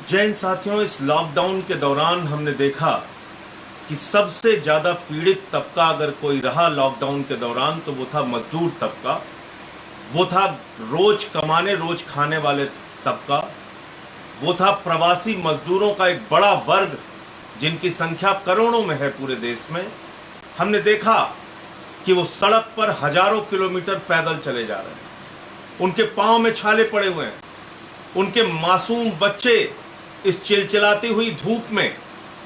जय हिंद साथियों, इस लॉकडाउन के दौरान हमने देखा कि सबसे ज़्यादा पीड़ित तबका अगर कोई रहा लॉकडाउन के दौरान तो वो था मजदूर तबका, वो था रोज कमाने रोज खाने वाले तबका, वो था प्रवासी मजदूरों का एक बड़ा वर्ग जिनकी संख्या करोड़ों में है पूरे देश में। हमने देखा कि वो सड़क पर हजारों किलोमीटर पैदल चले जा रहे हैं, उनके पांव में छाले पड़े हुए हैं, उनके मासूम बच्चे इस चिलचिलाती हुई धूप में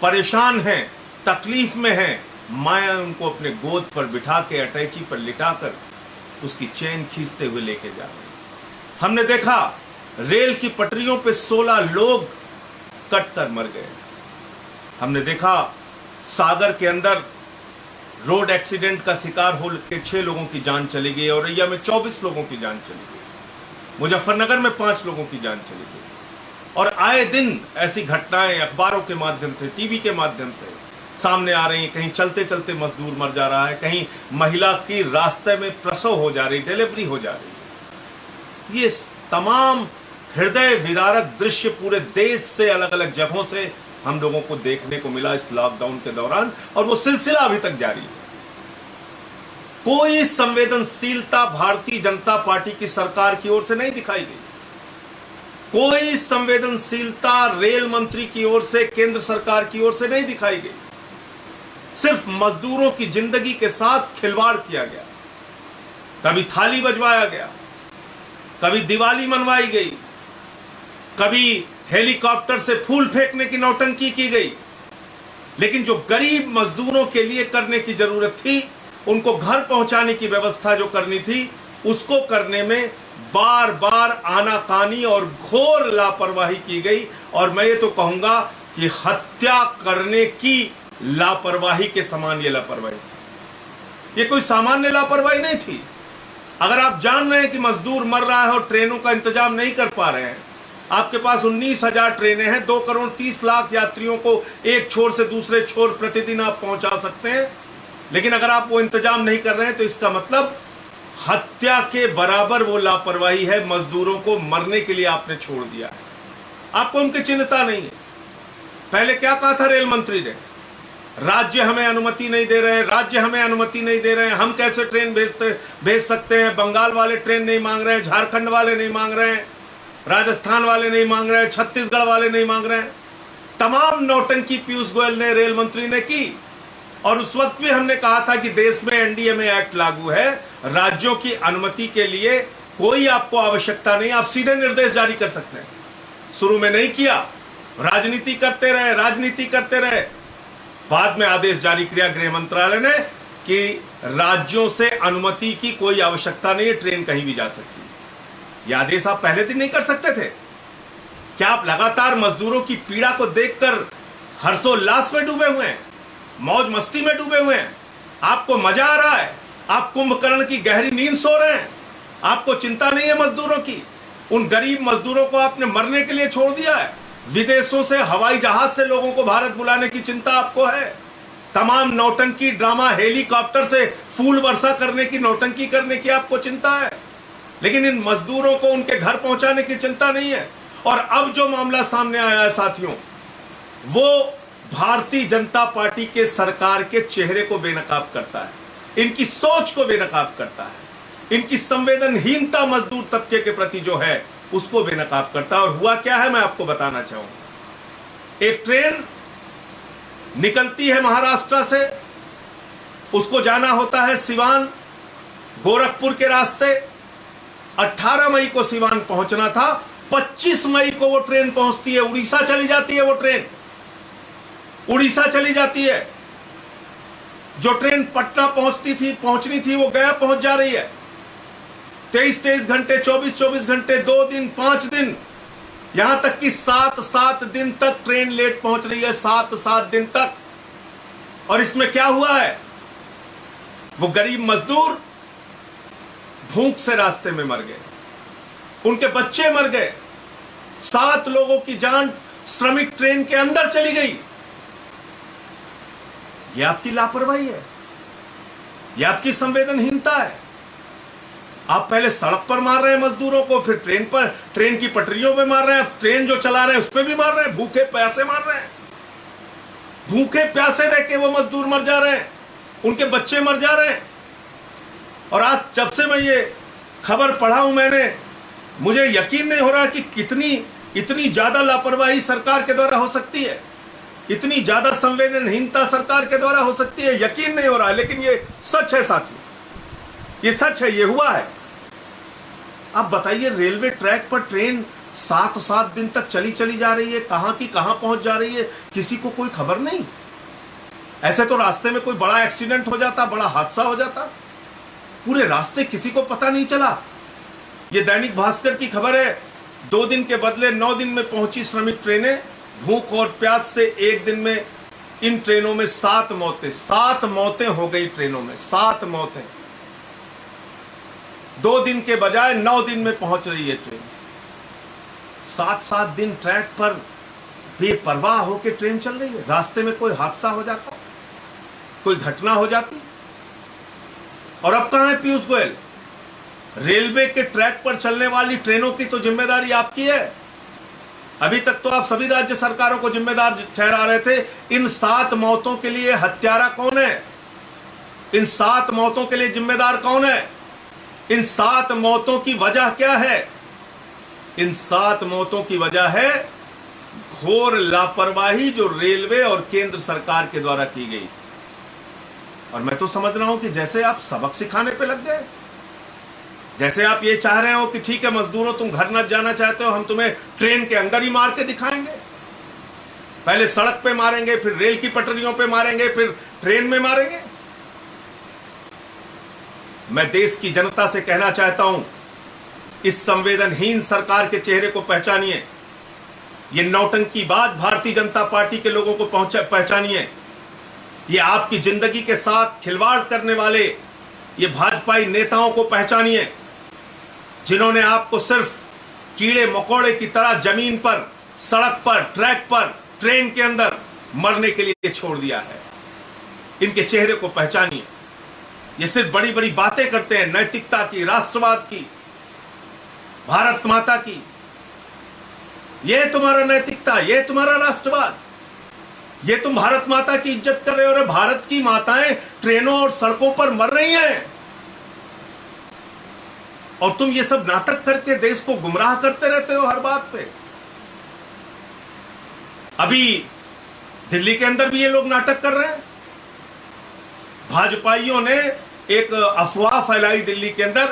परेशान हैं, तकलीफ में हैं। माया उनको अपने गोद पर बिठा के अटैची पर लिटाकर उसकी चेन खींचते हुए लेके जा रहे हैं। हमने देखा रेल की पटरियों पे 16 लोग कट कर मर गए। हमने देखा सागर के अंदर रोड एक्सीडेंट का शिकार हो के 6 लोगों की जान चली गई, औरैया में 24 लोगों की जान चली गई, मुजफ्फरनगर में 5 लोगों की जान चली गई। और आए दिन ऐसी घटनाएं अखबारों के माध्यम से, टीवी के माध्यम से सामने आ रही हैं। कहीं चलते चलते मजदूर मर जा रहा है, कहीं महिला की रास्ते में प्रसव हो जा रही, डिलीवरी हो जा रही है। ये तमाम हृदय विदारक दृश्य पूरे देश से, अलग अलग जगहों से हम लोगों को देखने को मिला इस लॉकडाउन के दौरान, और वो सिलसिला अभी तक जारी है। कोई संवेदनशीलता भारतीय जनता पार्टी की सरकार की ओर से नहीं दिखाई गई, कोई संवेदनशीलता रेल मंत्री की ओर से, केंद्र सरकार की ओर से नहीं दिखाई गई। सिर्फ मजदूरों की जिंदगी के साथ खिलवाड़ किया गया। कभी थाली बजवाया गया, कभी दिवाली मनवाई गई, कभी हेलीकॉप्टर से फूल फेंकने की नौटंकी की गई। लेकिन जो गरीब मजदूरों के लिए करने की जरूरत थी, उनको घर पहुंचाने की व्यवस्था जो करनी थी, उसको करने में बार बार आनाकानी और घोर लापरवाही की गई। और मैं ये तो कहूंगा कि हत्या करने की लापरवाही के समान ये लापरवाही थी। ये कोई सामान्य लापरवाही नहीं थी। अगर आप जान रहे हैं कि मजदूर मर रहा है और ट्रेनों का इंतजाम नहीं कर पा रहे हैं, आपके पास 19,000 ट्रेनें हैं, 2 करोड़ 30 लाख यात्रियों को एक छोर से दूसरे छोर प्रतिदिन आप पहुंचा सकते हैं, लेकिन अगर आप वो इंतजाम नहीं कर रहे हैं तो इसका मतलब हत्या के बराबर वो लापरवाही है। मजदूरों को मरने के लिए आपने छोड़ दिया है, आपको उनकी चिंता नहीं है। पहले क्या कहा था रेल मंत्री ने? राज्य हमें अनुमति नहीं दे रहे हैं, राज्य हमें अनुमति नहीं दे रहे हैं, हम कैसे ट्रेन भेज सकते हैं। बंगाल वाले ट्रेन नहीं मांग रहे हैं, झारखंड वाले नहीं मांग रहे हैं, राजस्थान वाले नहीं मांग रहे हैं, छत्तीसगढ़ वाले नहीं मांग रहे हैं। तमाम नौटंकी पीयूष गोयल ने, रेल मंत्री ने की। और उस वक्त भी हमने कहा था कि देश में एनडीएमए एक्ट लागू है, राज्यों की अनुमति के लिए कोई आपको आवश्यकता नहीं, आप सीधे निर्देश जारी कर सकते हैं। शुरू में नहीं किया, राजनीति करते रहे, राजनीति करते रहे। बाद में आदेश जारी किया गृह मंत्रालय ने कि राज्यों से अनुमति की कोई आवश्यकता नहीं है, ट्रेन कहीं भी जा सकती है। यह आदेश आप पहले दिन नहीं कर सकते थे? क्या आप लगातार मजदूरों की पीड़ा को देखकर हर्षोल्लास में डूबे हुए हैं, मौज मस्ती में डूबे हुए हैं? आपको मजा आ रहा है, आप कुंभकर्ण की गहरी नींद सो रहे हैं, आपको चिंता नहीं है मजदूरों की? उन गरीब मजदूरों को आपने मरने के लिए छोड़ दिया है। विदेशों से हवाई जहाज से लोगों को भारत बुलाने की चिंता आपको है। तमाम नौटंकी ड्रामा, हेलीकॉप्टर से फूल वर्षा करने की, नौटंकी करने की आपको चिंता है, लेकिन इन मजदूरों को उनके घर पहुंचाने की चिंता नहीं है। और अब जो मामला सामने आया है साथियों, वो भारतीय जनता पार्टी के सरकार के चेहरे को बेनकाब करता है, इनकी सोच को बेनकाब करता है, इनकी संवेदनहीनता मजदूर तबके के प्रति जो है उसको बेनकाब करता है। और हुआ क्या है मैं आपको बताना चाहूंगा। एक ट्रेन निकलती है महाराष्ट्र से, उसको जाना होता है सिवान, गोरखपुर के रास्ते। 18 मई को सिवान पहुंचना था, 25 मई को वो ट्रेन पहुंचती है, उड़ीसा चली जाती है। वो ट्रेन उड़ीसा चली जाती है। जो ट्रेन पटना पहुंचनी थी वो गया पहुंच जा रही है। 23-23 घंटे, 24-24 घंटे, 2 दिन, 5 दिन, यहां तक कि 7-7 दिन तक ट्रेन लेट पहुंच रही है, 7-7 दिन तक। और इसमें क्या हुआ है? वो गरीब मजदूर भूख से रास्ते में मर गए, उनके बच्चे मर गए, 7 लोगों की जान श्रमिक ट्रेन के अंदर चली गई। यह आपकी लापरवाही है, यह आपकी संवेदनहीनता है। आप पहले सड़क पर मार रहे हैं मजदूरों को, फिर ट्रेन की पटरियों पे मार रहे हैं, ट्रेन जो चला रहे हैं उस पर भी मार रहे हैं, भूखे प्यासे मार रहे हैं। भूखे प्यासे रह के वो मजदूर मर जा रहे हैं, उनके बच्चे मर जा रहे हैं। और आज जब से मैं ये खबर पढ़ा हूं मुझे यकीन नहीं हो रहा कि इतनी ज्यादा लापरवाही सरकार के द्वारा हो सकती है, इतनी ज्यादा संवेदनहीनता सरकार के द्वारा हो सकती है। यकीन नहीं हो रहा है, लेकिन ये सच है साथियों, ये सच है, ये हुआ है। आप बताइए, रेलवे ट्रैक पर ट्रेन 7-7 दिन तक चली जा रही है, कहां की कहां पहुंच जा रही है, किसी को कोई खबर नहीं। ऐसे तो रास्ते में कोई बड़ा एक्सीडेंट हो जाता, बड़ा हादसा हो जाता, पूरे रास्ते किसी को पता नहीं चला। ये दैनिक भास्कर की खबर है, 2 दिन के बदले 9 दिन में पहुंची श्रमिक ट्रेनें, भूख और प्यास से एक दिन में इन ट्रेनों में 7 मौतें हो गई। ट्रेनों में 7 मौतें, 2 दिन के बजाय 9 दिन में पहुंच रही है ट्रेन। 7-7 दिन ट्रैक पर बेपरवाह होकर ट्रेन चल रही है, रास्ते में कोई हादसा हो जाता, कोई घटना हो जाती। और अब कहां है पीयूष गोयल? रेलवे के ट्रैक पर चलने वाली ट्रेनों की तो जिम्मेदारी आपकी है। अभी तक तो आप सभी राज्य सरकारों को जिम्मेदार ठहरा रहे थे। इन 7 मौतों के लिए हत्यारा कौन है? इन 7 मौतों के लिए जिम्मेदार कौन है? इन 7 मौतों की वजह क्या है? इन 7 मौतों की वजह है घोर लापरवाही जो रेलवे और केंद्र सरकार के द्वारा की गई। और मैं तो समझ रहा हूं कि जैसे आप सबक सिखाने पे लग गए, जैसे आप ये चाह रहे हो कि ठीक है मजदूरों, तुम घर न जाना चाहते हो, हम तुम्हें ट्रेन के अंदर ही मार के दिखाएंगे। पहले सड़क पे मारेंगे, फिर रेल की पटरियों पे मारेंगे, फिर ट्रेन में मारेंगे। मैं देश की जनता से कहना चाहता हूं, इस संवेदनहीन सरकार के चेहरे को पहचानिए। ये नौटंकी बात भारतीय जनता पार्टी के लोगों को पहचानिए। ये आपकी जिंदगी के साथ खिलवाड़ करने वाले ये भाजपाई नेताओं को पहचानिए, जिन्होंने आपको सिर्फ कीड़े मकोड़े की तरह जमीन पर, सड़क पर, ट्रैक पर, ट्रेन के अंदर मरने के लिए छोड़ दिया है। इनके चेहरे को पहचानिए। ये सिर्फ बड़ी बड़ी बातें करते हैं, नैतिकता की, राष्ट्रवाद की, भारत माता की। ये तुम्हारा नैतिकता, ये तुम्हारा राष्ट्रवाद, ये तुम भारत माता की इज्जत कर रहे हो। और भारत की माताएं ट्रेनों और सड़कों पर मर रही हैं, और तुम ये सब नाटक करके देश को गुमराह करते रहते हो हर बात पे। अभी दिल्ली के अंदर भी ये लोग नाटक कर रहे हैं। भाजपाइयों ने एक अफवाह फैलाई दिल्ली के अंदर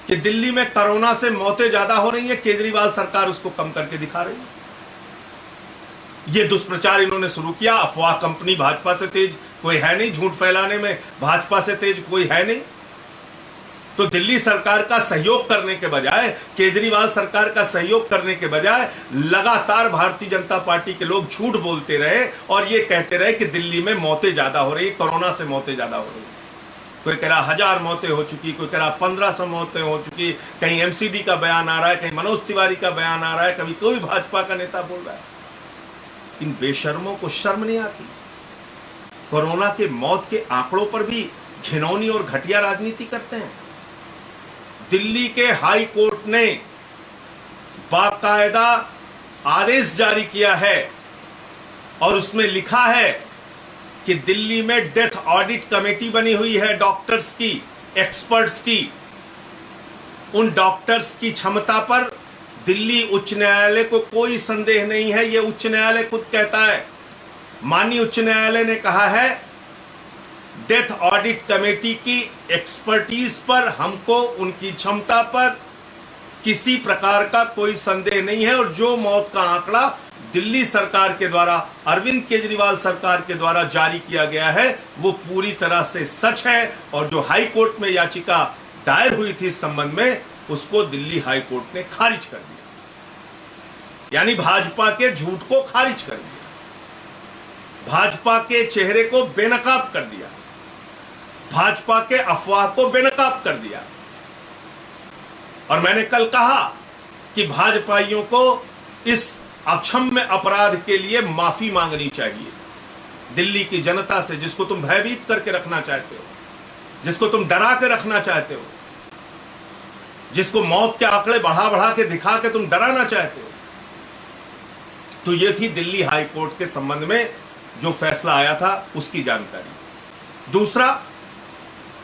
कि दिल्ली में कोरोना से मौतें ज्यादा हो रही है, केजरीवाल सरकार उसको कम करके दिखा रही है। ये दुष्प्रचार इन्होंने शुरू किया। अफवाह कंपनी भाजपा से तेज कोई है नहीं, झूठ फैलाने में भाजपा से तेज कोई है नहीं। तो दिल्ली सरकार का सहयोग करने के बजाय, केजरीवाल सरकार का सहयोग करने के बजाय लगातार भारतीय जनता पार्टी के लोग झूठ बोलते रहे और ये कहते रहे कि दिल्ली में मौतें ज्यादा हो रही, कोरोना से मौतें ज्यादा हो रही। कोई कह रहा 1000 मौतें हो चुकी, कोई कह रहा 1500 मौतें हो चुकी, कहीं एमसीडी का बयान आ रहा है, कहीं मनोज तिवारी का बयान आ रहा है, कभी कोई भाजपा का नेता बोल रहा है। इन बेशर्मों को शर्म नहीं आती? कोरोना के मौत के आंकड़ों पर भी घिनौनी और घटिया राजनीति करते हैं। दिल्ली के हाई कोर्ट ने बाकायदा आदेश जारी किया है और उसमें लिखा है कि दिल्ली में डेथ ऑडिट कमेटी बनी हुई है डॉक्टर्स की, एक्सपर्ट्स की। उन डॉक्टर्स की क्षमता पर दिल्ली उच्च न्यायालय को कोई संदेह नहीं है। यह उच्च न्यायालय खुद कहता है। माननीय उच्च न्यायालय ने कहा है डेथ ऑडिट कमेटी की एक्सपर्टीज पर हमको, उनकी क्षमता पर किसी प्रकार का कोई संदेह नहीं है। और जो मौत का आंकड़ा दिल्ली सरकार के द्वारा, अरविंद केजरीवाल सरकार के द्वारा जारी किया गया है, वो पूरी तरह से सच है। और जो हाई कोर्ट में याचिका दायर हुई थी इस संबंध में, उसको दिल्ली हाई कोर्ट ने खारिज कर दिया। यानी भाजपा के झूठ को खारिज कर दिया, भाजपा के चेहरे को बेनकाब कर दिया, भाजपा के अफवाह को बेनकाब कर दिया। और मैंने कल कहा कि भाजपाइयों को इस अक्षम्य अपराध के लिए माफी मांगनी चाहिए दिल्ली की जनता से, जिसको तुम भयभीत करके रखना चाहते हो, जिसको तुम डरा के रखना चाहते हो। जिसको मौत के आंकड़े बढ़ा बढ़ा के दिखा के तुम डराना चाहते हो। तो यह थी दिल्ली हाई कोर्ट के संबंध में जो फैसला आया था उसकी जानकारी। दूसरा,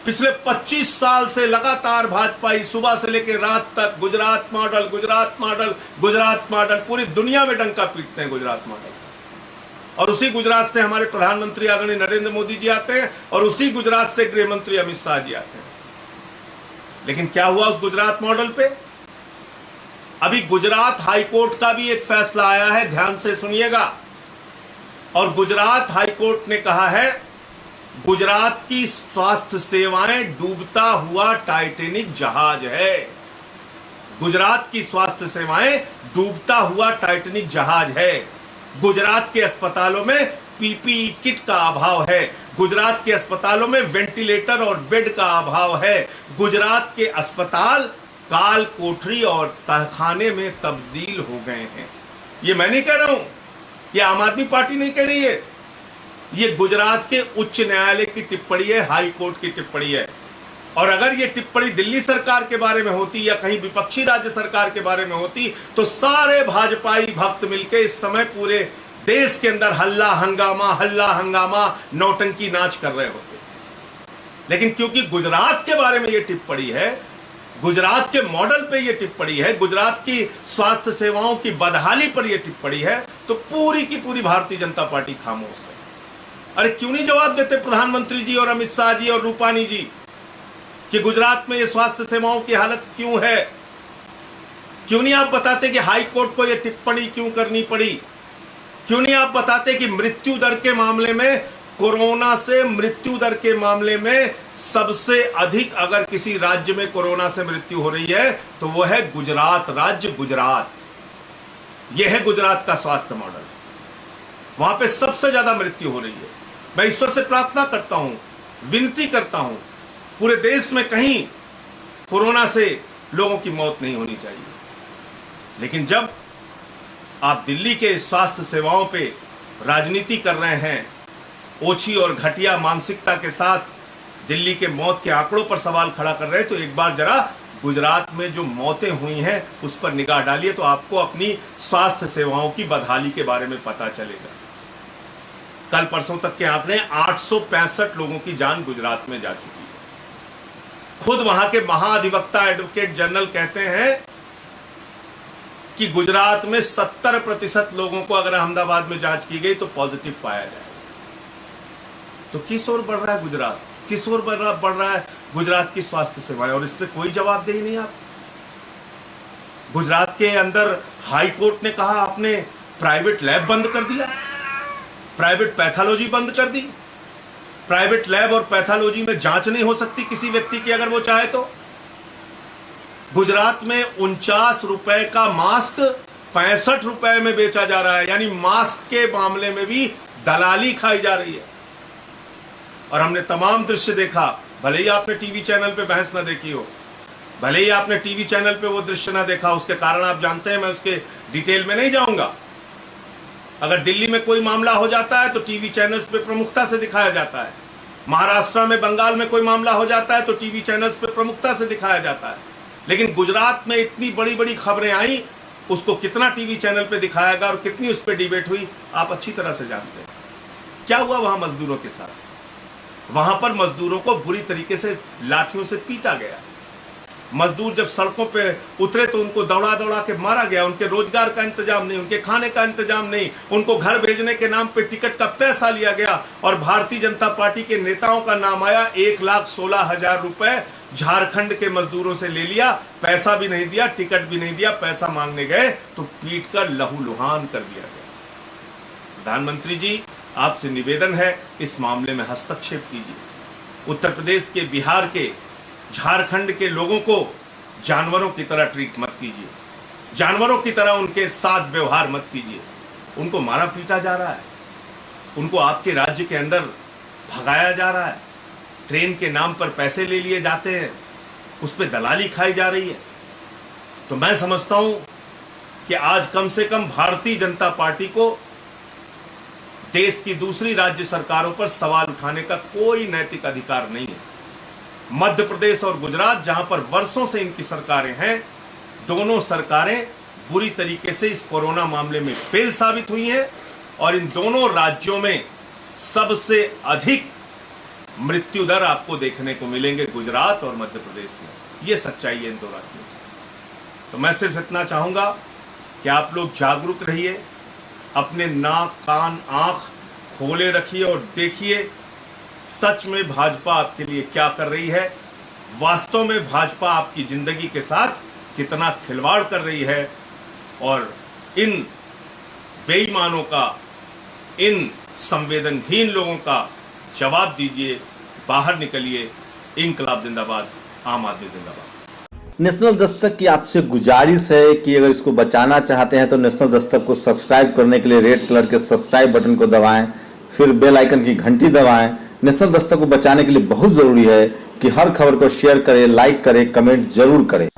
पिछले 25 साल से लगातार भाजपा सुबह से लेकर रात तक Gujarat model, Gujarat model, Gujarat model, पूरी दुनिया में डंका पीटते हैं गुजरात मॉडल। और उसी गुजरात से हमारे प्रधानमंत्री आदरणीय नरेंद्र मोदी जी आते हैं और उसी गुजरात से गृह मंत्री अमित शाह जी आते हैं। लेकिन क्या हुआ उस गुजरात मॉडल पे? अभी गुजरात हाईकोर्ट का भी एक फैसला आया है, ध्यान से सुनिएगा। और गुजरात हाईकोर्ट ने कहा है गुजरात की स्वास्थ्य सेवाएं डूबता हुआ टाइटैनिक जहाज है। गुजरात की स्वास्थ्य सेवाएं डूबता हुआ टाइटैनिक जहाज है। गुजरात के अस्पतालों में पीपीई किट का अभाव है। गुजरात के अस्पतालों में वेंटिलेटर और बेड का अभाव है। गुजरात के अस्पताल काल कोठरी और तहखाने में तब्दील हो गए हैं। ये मैं नहीं कह रहा हूं, ये आम आदमी पार्टी नहीं कह रही है, ये गुजरात के उच्च न्यायालय की टिप्पणी है, हाई कोर्ट की टिप्पणी है। और अगर ये टिप्पणी दिल्ली सरकार के बारे में होती या कहीं विपक्षी राज्य सरकार के बारे में होती तो सारे भाजपाई भक्त मिलकर इस समय पूरे देश के अंदर हल्ला हंगामा नौटंकी नाच कर रहे होते। लेकिन क्योंकि गुजरात के बारे में ये टिप्पणी है, गुजरात के मॉडल पे ये टिप्पणी है, गुजरात की स्वास्थ्य सेवाओं की बदहाली पर ये टिप्पणी है, तो पूरी की पूरी भारतीय जनता पार्टी खामोश है। अरे क्यों नहीं जवाब देते प्रधानमंत्री जी और अमित शाह जी और रूपानी जी कि गुजरात में ये स्वास्थ्य सेवाओं की हालत क्यों है? क्यों नहीं आप बताते कि हाई कोर्ट को ये टिप्पणी क्यों करनी पड़ी? क्यों नहीं आप बताते कि मृत्यु दर के मामले में, कोरोना से मृत्यु दर के मामले में सबसे अधिक अगर किसी राज्य में कोरोना से मृत्यु हो रही है तो वो है गुजरात राज्य, गुजरात। यह है गुजरात का स्वास्थ्य मॉडल, वहां पे सबसे ज्यादा मृत्यु हो रही है। मैं ईश्वर से प्रार्थना करता हूं, विनती करता हूं, पूरे देश में कहीं कोरोना से लोगों की मौत नहीं होनी चाहिए। लेकिन जब आप दिल्ली के स्वास्थ्य सेवाओं पे राजनीति कर रहे हैं, ओछी और घटिया मानसिकता के साथ दिल्ली के मौत के आंकड़ों पर सवाल खड़ा कर रहे हैं, तो एक बार जरा गुजरात में जो मौतें हुई हैं उस पर निगाह डालिए तो आपको अपनी स्वास्थ्य सेवाओं की बदहाली के बारे में पता चलेगा। कल परसों तक के आंकड़े 865 लोगों की जान गुजरात में जा चुकी है। खुद वहां के महाधिवक्ता एडवोकेट जनरल कहते हैं कि गुजरात में 70% लोगों को अगर अहमदाबाद में जांच की गई तो पॉजिटिव पाया जाए। तो किस ओर बढ़ रहा है गुजरात, किस ओर बढ़ रहा है गुजरात की स्वास्थ्य सेवाएं? और इस पर कोई जवाबदेही नहीं। आप गुजरात के अंदर हाई कोर्ट ने कहा आपने प्राइवेट लैब बंद कर दिया, प्राइवेट पैथोलॉजी बंद कर दी। प्राइवेट लैब और पैथोलॉजी में जांच नहीं हो सकती किसी व्यक्ति की अगर वो चाहे तो। गुजरात में 49 रुपए का मास्क 65 रुपए में बेचा जा रहा है, यानी मास्क के मामले में भी दलाली खाई जा रही है। और हमने तमाम दृश्य देखा, भले ही आपने टीवी चैनल पे बहस ना देखी हो, भले ही आपने टीवी चैनल पे वो दृश्य ना देखा, उसके कारण आप जानते हैं, मैं उसके डिटेल में नहीं जाऊंगा। अगर दिल्ली में कोई मामला हो जाता है तो टीवी चैनल्स पे प्रमुखता से दिखाया जाता है। महाराष्ट्र में, बंगाल में कोई मामला हो जाता है तो टीवी चैनल्स पे प्रमुखता से दिखाया जाता है। लेकिन गुजरात में इतनी बड़ी बड़ी खबरें आई, उसको कितना टीवी चैनल पे दिखाया गया और कितनी उस पर डिबेट हुई आप अच्छी तरह से जानते हैं। क्या हुआ वहां मजदूरों के साथ? वहां पर मजदूरों को बुरी तरीके से लाठियों से पीटा गया। मजदूर जब सड़कों पे उतरे तो उनको दौड़ा दौड़ा के मारा गया। उनके रोजगार का इंतजाम नहीं, उनके खाने का इंतजाम नहीं, उनको घर भेजने के नाम पे टिकट का पैसा लिया गया और भारतीय जनता पार्टी के नेताओं का नाम आया। 1,16,000 रुपए झारखंड के मजदूरों से ले लिया, पैसा भी नहीं दिया, टिकट भी नहीं दिया। पैसा मांगने गए तो पीट कर लहूलुहान कर दिया गया। प्रधानमंत्री जी, आपसे निवेदन है इस मामले में हस्तक्षेप कीजिए। उत्तर प्रदेश के, बिहार के, झारखंड के लोगों को जानवरों की तरह ट्रीट मत कीजिए, जानवरों की तरह उनके साथ व्यवहार मत कीजिए। उनको मारा पीटा जा रहा है, उनको आपके राज्य के अंदर भगाया जा रहा है, ट्रेन के नाम पर पैसे ले लिए जाते हैं, उस पर दलाली खाई जा रही है। तो मैं समझता हूं कि आज कम से कम भारतीय जनता पार्टी को देश की दूसरी राज्य सरकारों पर सवाल उठाने का कोई नैतिक अधिकार नहीं है। मध्य प्रदेश और गुजरात, जहां पर वर्षों से इनकी सरकारें हैं, दोनों सरकारें बुरी तरीके से इस कोरोना मामले में फेल साबित हुई हैं और इन दोनों राज्यों में सबसे अधिक मृत्यु दर आपको देखने को मिलेंगे गुजरात और मध्य प्रदेश में। यह सच्चाई है इन दो राज्यों की। तो मैं सिर्फ इतना चाहूंगा कि आप लोग जागरूक रहिए, अपने नाक कान आंख खोले रखिए और देखिए सच में भाजपा आपके लिए क्या कर रही है, वास्तव में भाजपा आपकी जिंदगी के साथ कितना खिलवाड़ कर रही है। और इन बेईमानों का, इन संवेदनहीन लोगों का जवाब दीजिए, बाहर निकलिए। इंकलाब जिंदाबाद, आम आदमी जिंदाबाद। नेशनल दस्तक की आपसे गुजारिश है कि अगर इसको बचाना चाहते हैं तो नेशनल दस्तक को सब्सक्राइब करने के लिए रेड कलर के सब्सक्राइब बटन को दबाएं, फिर बेल आइकन की घंटी दबाएं। नेशनल दस्तक को बचाने के लिए बहुत जरूरी है कि हर खबर को शेयर करें, लाइक करें, कमेंट जरूर करें।